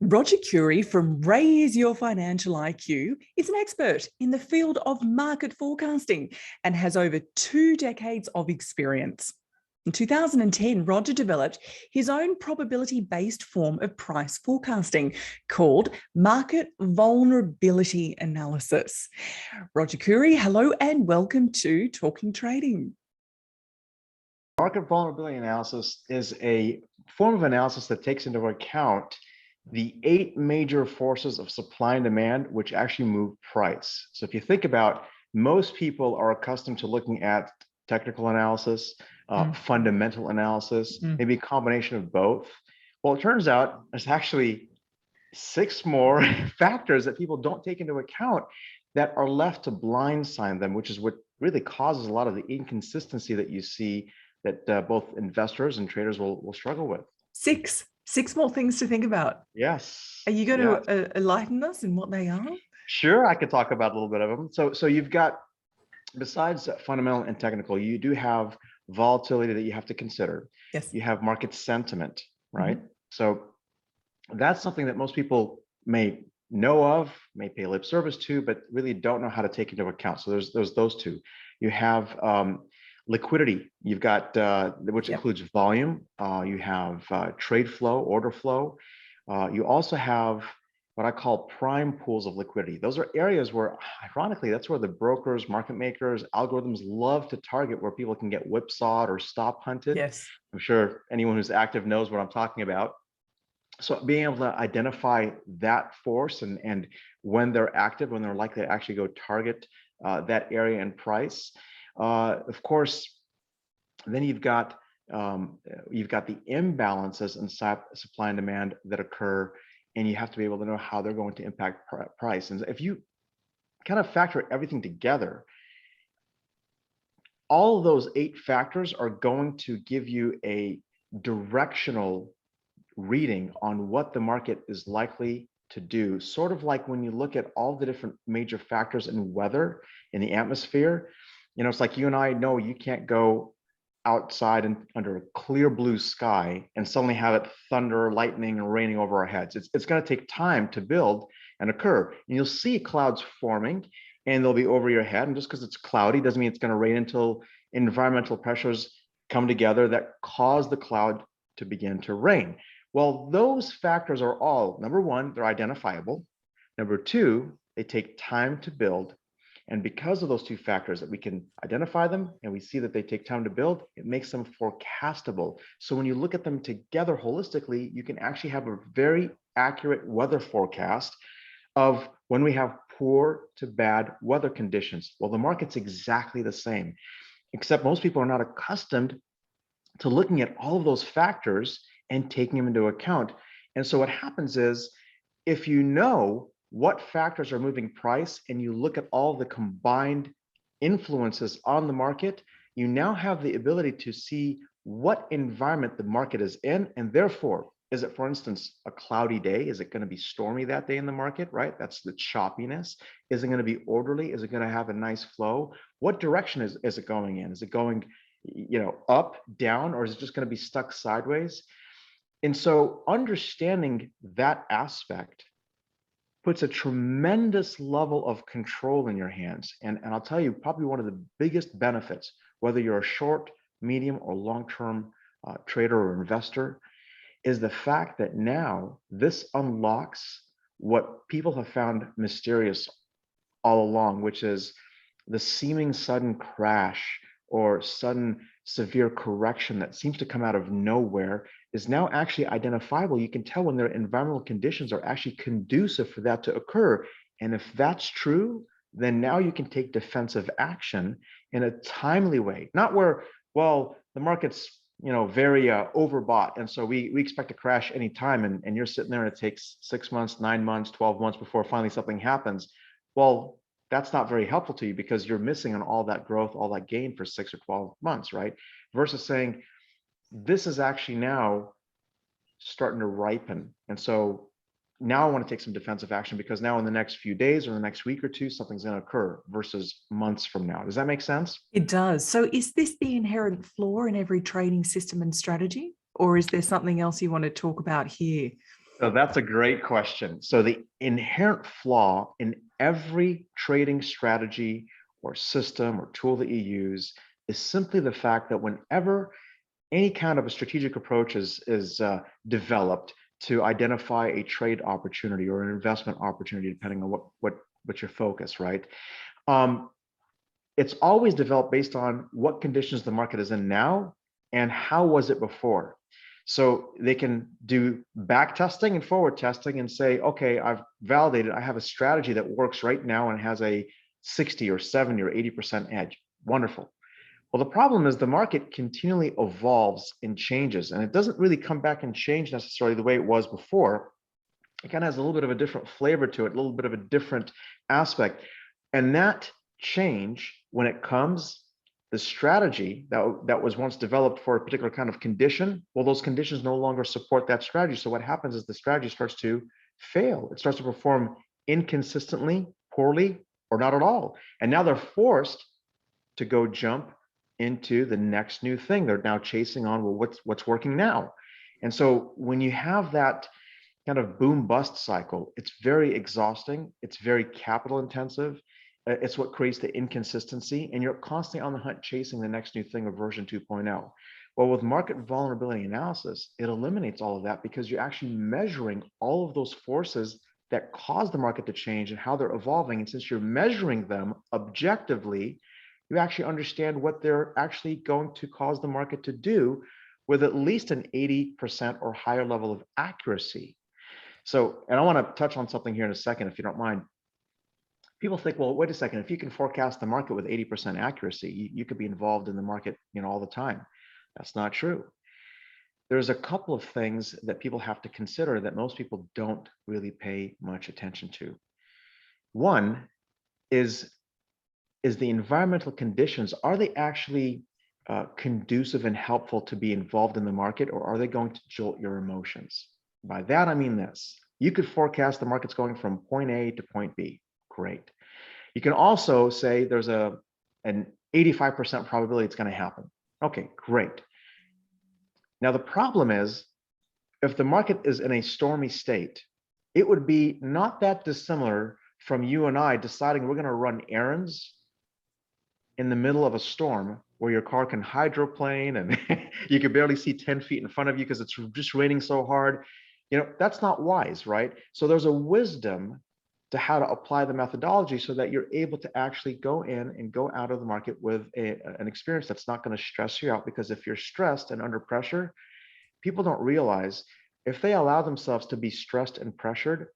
Roger Khoury from Raise Your Financial IQ is an expert in the field of market forecasting and has over 2 decades of experience. In 2010, Roger developed his own probability-based form of price forecasting called market vulnerability analysis. Roger Khoury, hello and welcome to Talking Trading. Market vulnerability analysis is a form of analysis that takes into account the 8 major forces of supply and demand, which actually move price. So if you think about, most people are accustomed to looking at technical analysis, fundamental analysis, maybe a combination of both. Well, it turns out there's actually 6 more factors that people don't take into account that are left to blindside them, which is what really causes a lot of the inconsistency that you see that both investors and traders will struggle with. Six more things to think about. Yes. Are you going to enlighten us in what they are? Sure, I could talk about a little bit of them. So you've got, besides fundamental and technical, you do have volatility that you have to consider. Yes. You have market sentiment, right? So that's something that most people may know of, may pay lip service to, but really don't know how to take into account. So there's those two. You have liquidity. You've got which includes volume. You have trade flow, order flow. You also have what I call prime pools of liquidity. Those are areas where, ironically, that's where the brokers, market makers, algorithms love to target, where people can get whipsawed or stop hunted. Yes. I'm sure anyone who's active knows what I'm talking about. So being able to identify that force and when they're active, when they're likely to actually go target that area and price. Of course, then you've got the imbalances in supply and demand that occur, and you have to be able to know how they're going to impact price. And if you kind of factor everything together, all of those 8 factors are going to give you a directional reading on what the market is likely to do. Sort of like when you look at all the different major factors in weather in the atmosphere, it's like you and I know you can't go outside and under a clear blue sky and suddenly have it thunder, lightning, and raining over our heads. It's going to take time to build and occur. And you'll see clouds forming and they'll be over your head. And just because it's cloudy doesn't mean it's going to rain until environmental pressures come together that cause the cloud to begin to rain. Well, those factors are all, number one, they're identifiable. Number 2, they take time to build. And because of those 2 factors, that we can identify them and we see that they take time to build, it makes them forecastable. So when you look at them together holistically, you can actually have a very accurate weather forecast of when we have poor to bad weather conditions. Well, the market's exactly the same, except most people are not accustomed to looking at all of those factors and taking them into account. And so what happens is, if you know what factors are moving price and you look at all the combined influences on the market, you now have the ability to see what environment the market is in. And therefore, is it, for instance, a cloudy day? Is it going to be stormy that day in the market, right? That's the choppiness. Is it going to be orderly? Is it going to have a nice flow? What direction is it going in? Is it going, up, down, or is it just going to be stuck sideways? And so understanding that aspect puts a tremendous level of control in your hands. And I'll tell you, probably one of the biggest benefits, whether you're a short, medium, or long-term trader or investor, is the fact that now this unlocks what people have found mysterious all along, which is the seeming sudden crash or sudden severe correction that seems to come out of nowhere is now actually identifiable. You can tell when their environmental conditions are actually conducive for that to occur. And if that's true, then now you can take defensive action in a timely way, not where, well, the market's very overbought, and so we expect to crash anytime, and you're sitting there and it takes 6 months, 9 months, 12 months before finally something happens. Well, that's not very helpful to you because you're missing on all that growth, all that gain for 6 or 12 months, right? Versus saying, this is actually now starting to ripen. And so now I want to take some defensive action because now in the next few days or the next week or two, something's going to occur versus months from now. Does that make sense? It does. So is this the inherent flaw in every trading system and strategy? Or is there something else you want to talk about here? So that's a great question. So the inherent flaw in every trading strategy or system or tool that you use is simply the fact that whenever any kind of a strategic approach is developed to identify a trade opportunity or an investment opportunity, depending on what your focus, right? Um, it's always developed based on what conditions the market is in now and how was it before. So they can do back testing and forward testing and say, okay, I've validated, I have a strategy that works right now and has a 60 or 70 or 80% edge. Wonderful. Well, the problem is the market continually evolves and changes, and it doesn't really come back and change necessarily the way it was before. It kind of has a little bit of a different flavor to it, a little bit of a different aspect. And that change, when it comes, the strategy that was once developed for a particular kind of condition, well, those conditions no longer support that strategy. So what happens is the strategy starts to fail. It starts to perform inconsistently, poorly, or not at all. And now they're forced to go jump into the next new thing. They're now chasing on, well, what's working now? And so when you have that kind of boom bust cycle, it's very exhausting. It's very capital intensive. It's what creates the inconsistency, and you're constantly on the hunt chasing the next new thing of version 2.0. Well, with market vulnerability analysis, it eliminates all of that because you're actually measuring all of those forces that cause the market to change and how they're evolving. And since you're measuring them objectively, you actually understand what they're actually going to cause the market to do with at least an 80% or higher level of accuracy. So, and I want to touch on something here in a second, if you don't mind. People think, well, wait a second, if you can forecast the market with 80% accuracy, you could be involved in the market, all the time. That's not true. There's a couple of things that people have to consider that most people don't really pay much attention to. One is the environmental conditions, are they actually conducive and helpful to be involved in the market, or are they going to jolt your emotions? By that, I mean this. You could forecast the market's going from point A to point B. Great. You can also say there's an 85% probability it's going to happen. Okay, great. Now, the problem is, if the market is in a stormy state, it would be not that dissimilar from you and I deciding we're going to run errands in the middle of a storm where your car can hydroplane and you can barely see 10 feet in front of you because it's just raining so hard. That's not wise, right? So there's a wisdom to how to apply the methodology so that you're able to actually go in and go out of the market with an experience that's not going to stress you out. Because if you're stressed and under pressure, people don't realize if they allow themselves to be stressed and pressured,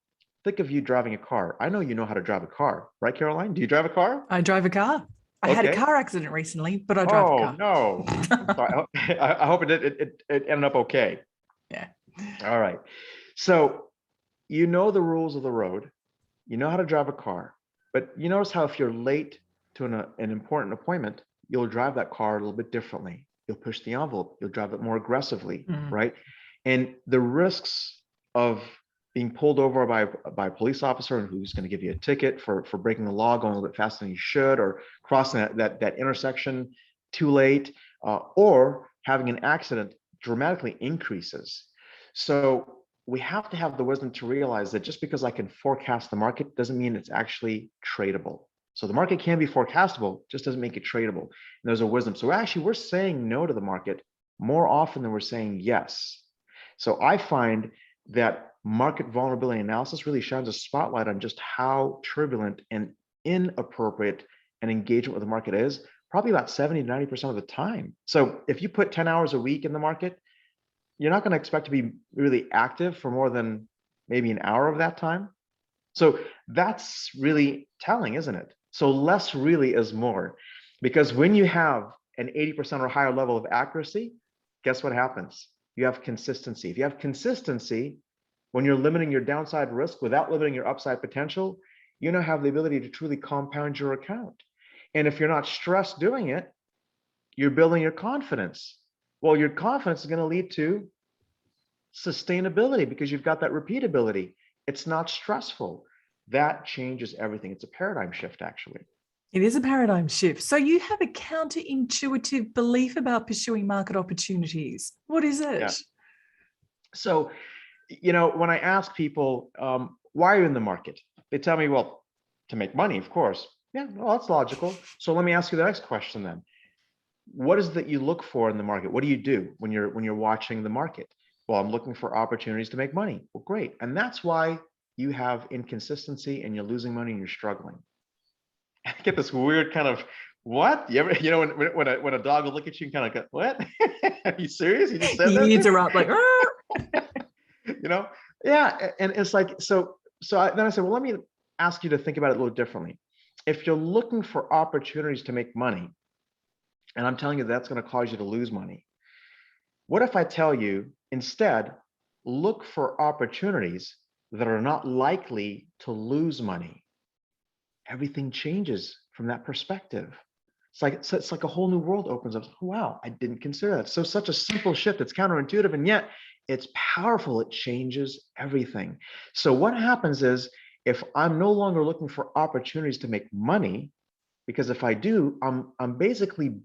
think of you driving a car. I know you know how to drive a car, right, Caroline? Do you drive a car? I drive a car. I had a car accident recently, but I drive a car. Oh, no. I'm sorry. I hope it ended up okay. Yeah. All right. So you know the rules of the road. You know how to drive a car, but you notice how if you're late to an important appointment, you'll drive that car a little bit differently. You'll push the envelope. You'll drive it more aggressively, right? And the risks of being pulled over by a police officer who's going to give you a ticket for breaking the law, going a little bit faster than you should, or crossing that intersection too late, or having an accident dramatically increases. So we have to have the wisdom to realize that just because I can forecast the market doesn't mean it's actually tradable. So the market can be forecastable, just doesn't make it tradable. And there's a wisdom. So actually, we're saying no to the market more often than we're saying yes. So I find that market vulnerability analysis really shines a spotlight on just how turbulent and inappropriate an engagement with the market is, probably about 70 to 90% of the time. So if you put 10 hours a week in the market, you're not going to expect to be really active for more than maybe an hour of that time. So that's really telling, isn't it? So less really is more, because when you have an 80% or higher level of accuracy, guess what happens? You have consistency. If you have consistency, when you're limiting your downside risk without limiting your upside potential, you now have the ability to truly compound your account. And if you're not stressed doing it, you're building your confidence. Well, your confidence is going to lead to sustainability because you've got that repeatability. It's not stressful. That changes everything. It's a paradigm shift, actually. It is a paradigm shift. So you have a counterintuitive belief about pursuing market opportunities. What is it? Yeah. So when I ask people, why are you in the market? They tell me, well, to make money, of course. Yeah, well, that's logical. So let me ask you the next question then. What is it that you look for in the market? What do you do when you're watching the market? Well, I'm looking for opportunities to make money. Well, great. And that's why you have inconsistency and you're losing money and you're struggling. I get this weird kind of, what? You ever, when a dog will look at you and kind of go, what? Are you serious? You just said that? Ears are up like, Yeah. And it's like, then I said, well, let me ask you to think about it a little differently. If you're looking for opportunities to make money, and I'm telling you that's going to cause you to lose money, what if I tell you instead, look for opportunities that are not likely to lose money? Everything changes from that perspective. It's like a whole new world opens up. Wow, I didn't consider that. So such a simple shift. It's counterintuitive, and yet it's powerful. It changes everything. So what happens is, if I'm no longer looking for opportunities to make money, because if I do, I'm basically,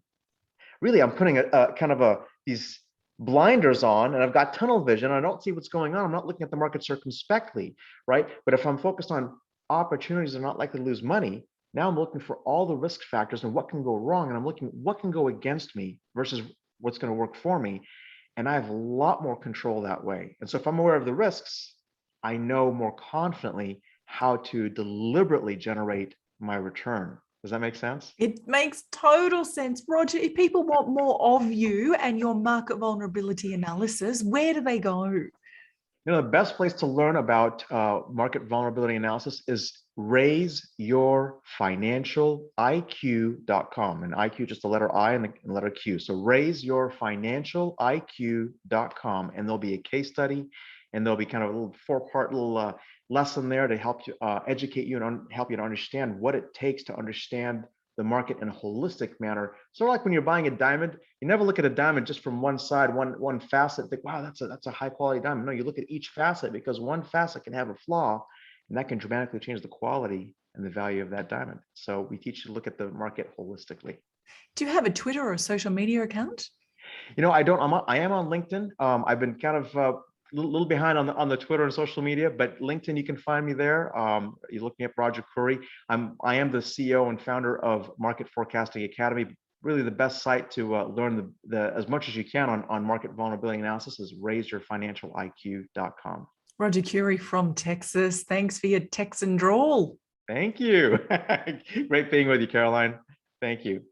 really, I'm putting a kind of these blinders on, and I've got tunnel vision. I don't see what's going on. I'm not looking at the market circumspectly, right? But if I'm focused on opportunities that are not likely to lose money, now I'm looking for all the risk factors and what can go wrong, and I'm looking at what can go against me versus what's going to work for me. And I have a lot more control that way. And so if I'm aware of the risks, I know more confidently how to deliberately generate my return. Does that make sense? it makes total sense. Roger, if people want more of you and your market vulnerability analysis, where do they go? The best place to learn about market vulnerability analysis is raiseyourfinancialiq.com. And IQ, just the letter I and the letter Q. So raiseyourfinancialiq.com. And there'll be a case study, and there'll be kind of a little 4-part little lesson there to help you educate you and help you to understand what it takes to understand the market in a holistic manner. So like when you're buying a diamond, you never look at a diamond just from one side, one facet, think, wow, that's a high quality diamond. No, you look at each facet, because one facet can have a flaw, and that can dramatically change the quality and the value of that diamond. So we teach you to look at the market holistically. Do you have a Twitter or a social media account? I don't. I am on LinkedIn. I've been kind of a little behind on the Twitter and social media, but LinkedIn, you can find me there. You're looking at Roger Khoury. I am the CEO and founder of Market Forecasting Academy. Really, the best site to learn the as much as you can on market vulnerability analysis is raiseyourfinancialiq.com. Roger Khoury from Texas. Thanks for your Texan drawl. Thank you. Great being with you, Caroline. Thank you.